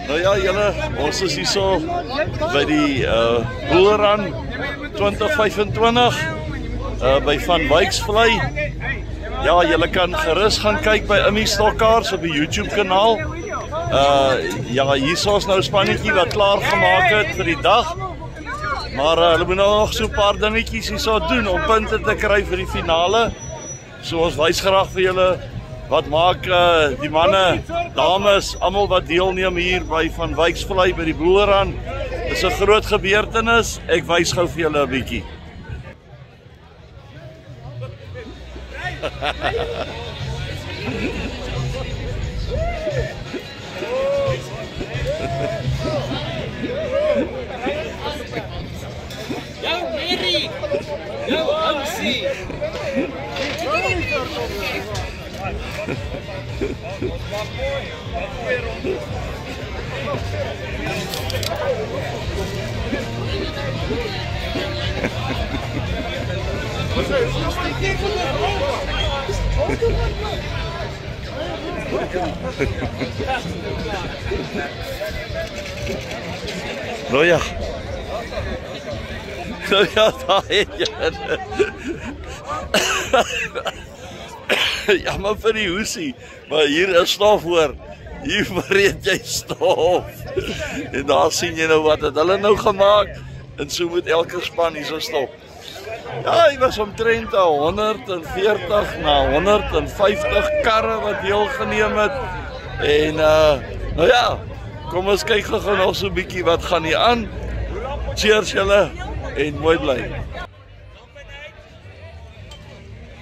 Nou ja, julle, ons is hier so by die Boeleran 2025 by Van Wyksvlei. Ja, julle kan gerus gaan kyk by Immy Stokkaers op die YouTube kanaal. Ja, hier is ons nou 'n spannetjie wat klaar gemaak het vir die dag. Maar hulle moet nou nog so 'n paar dingetjies hierso doen om punte te kry vir die finale. So ons wys graag vir julle wat maak die manne, dames, almal wat deelneem hier by Van Wyksvlei by die Boeleran. Dis 'n groot gebeurtenis. Ek wys gou vir julle 'n bietjie. Jou Mary, jou Amsie. Nou ja. Nou ja, daar het jy. Jammer vir die hoesie, maar hier is stof hoor. Hier verreed jy stof. En daar sien jy nou wat het hulle nou gemaak. En so moet elke span hier so stop. Ja, hy was omtrent 140 na 150 karre wat deelgeneem het. En nou ja, kom ons kyk gou nog so 'n bietjie wat gaan hier aan. Cheers julle en mooi bly.